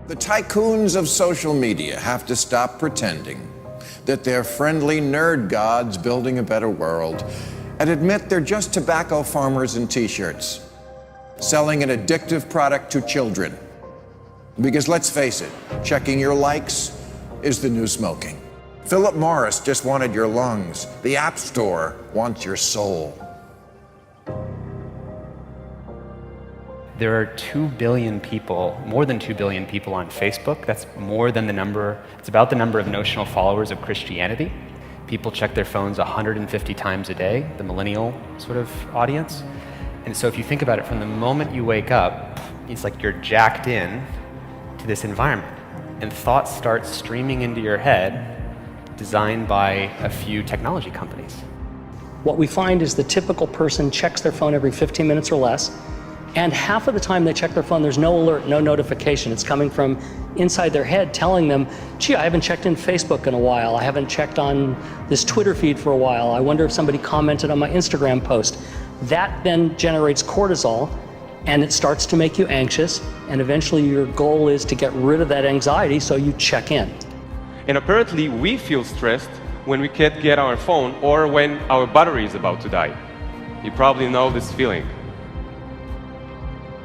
The tycoons of social media have to stop pretending that they're friendly nerd gods building a better world and admit they're just tobacco farmers in t-shirts, selling an addictive product to children. Because let's face it, checking your likes is the new smoking. Philip Morris just wanted your lungs. The App Store wants your soul. There are 2 billion people, more than 2 billion people on Facebook. That's more than the number, it's about the number of notional followers of Christianity. People check their phones 150 times a day, the millennial sort of audience. And so if you think about it, from the moment you wake up, it's like you're jacked in to this environment. And thoughts start streaming into your head, designed by a few technology companies. What we find is the typical person checks their phone every 15 minutes or less, and half of the time they check their phone, there's no alert, no notification. It's coming from inside their head telling them, gee, I haven't checked in Facebook in a while. I haven't checked on this Twitter feed for a while. I wonder if somebody commented on my Instagram post. That then generates cortisol, and it starts to make you anxious, and eventually your goal is to get rid of that anxiety, so you check in. And apparently we feel stressed when we can't get our phone or when our battery is about to die. You probably know this feeling.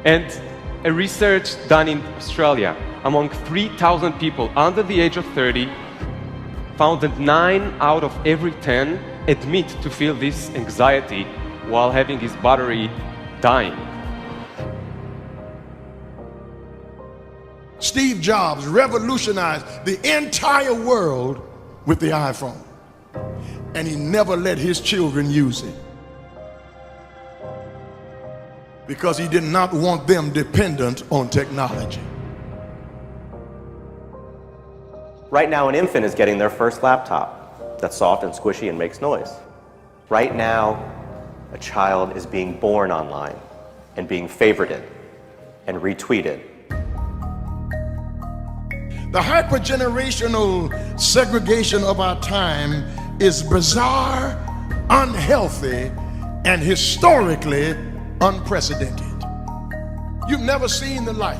And a research done in Australia among 3,000 people under the age of 30 found that 9 out of every 10 admit to feel this anxiety while having his battery dying. Steve Jobs revolutionized the entire world with the iPhone, and he never let his children use it because he did not want them dependent on technology. Right now, an infant is getting their first laptop that's soft and squishy and makes noise. Right now, a child is being born online and being favorited and retweeted. The hypergenerational segregation of our time is bizarre, unhealthy, and historically unprecedented. You've never seen the like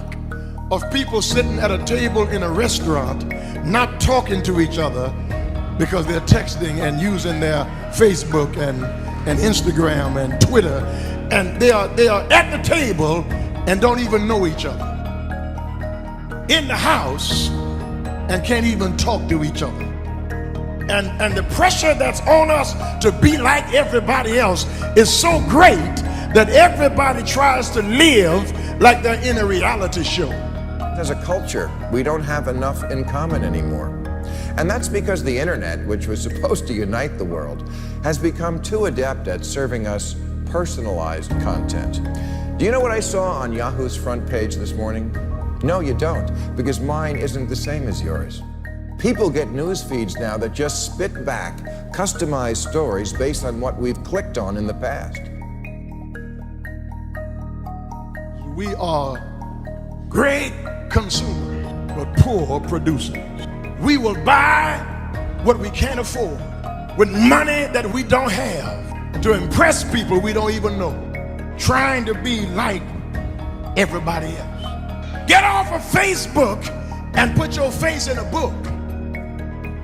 of people sitting at a table in a restaurant not talking to each other because they're texting and using their Facebook and Instagram and Twitter, and they are at the table and don't even know each other. In the house and can't even talk to each other. And the pressure that's on us to be like everybody else is so great that everybody tries to live like they're in a reality show. As a culture, we don't have enough in common anymore. And that's because the internet, which was supposed to unite the world, has become too adept at serving us personalized content. Do you know what I saw on Yahoo's front page this morning? No, you don't, because mine isn't the same as yours. People get news feeds now that just spit back customized stories based on what we've clicked on in the past. We are great consumers, but poor producers. We will buy what we can't afford with money that we don't have to impress people we don't even know, trying to be like everybody else. Get off of Facebook and put your face in a book.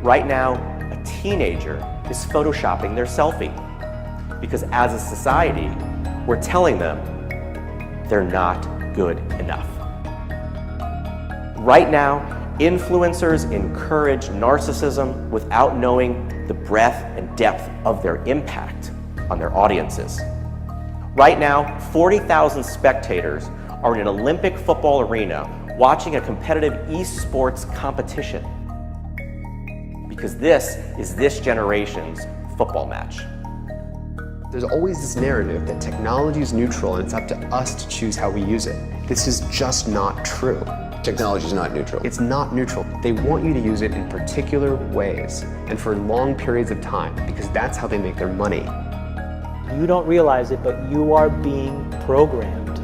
Right now, a teenager is photoshopping their selfie because as a society, we're telling them they're not good enough. Right now, influencers encourage narcissism without knowing the breadth and depth of their impact on their audiences. Right now, 40,000 spectators are in an Olympic football arena watching a competitive esports competition because this is this generation's football match. There's always this narrative that technology is neutral and it's up to us to choose how we use it. This is just not true. Technology is not neutral. It's not neutral. They want you to use it in particular ways and for long periods of time because that's how they make their money. You don't realize it, but you are being programmed.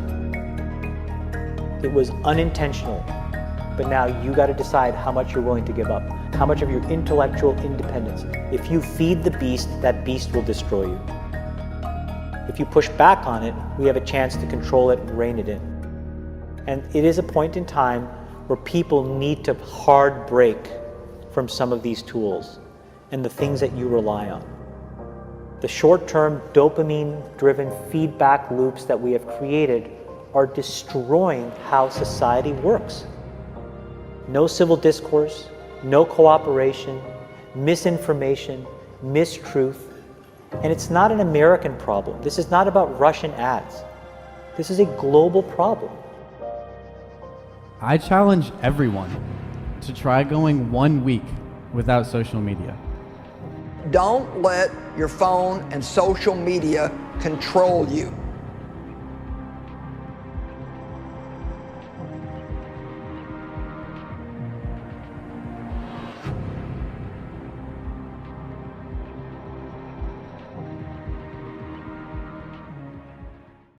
It was unintentional, but now you got to decide how much you're willing to give up, how much of your intellectual independence. If you feed the beast, that beast will destroy you. If you push back on it, we have a chance to control it and rein it in. And it is a point in time where people need to hard break from some of these tools and the things that you rely on. The short-term dopamine-driven feedback loops that we have created are destroying how society works. No civil discourse, no cooperation, misinformation, mistruth. And it's not an American problem. This is not about Russian ads. This is a global problem. I challenge everyone to try going 1 week without social media. Don't let your phone and social media control you.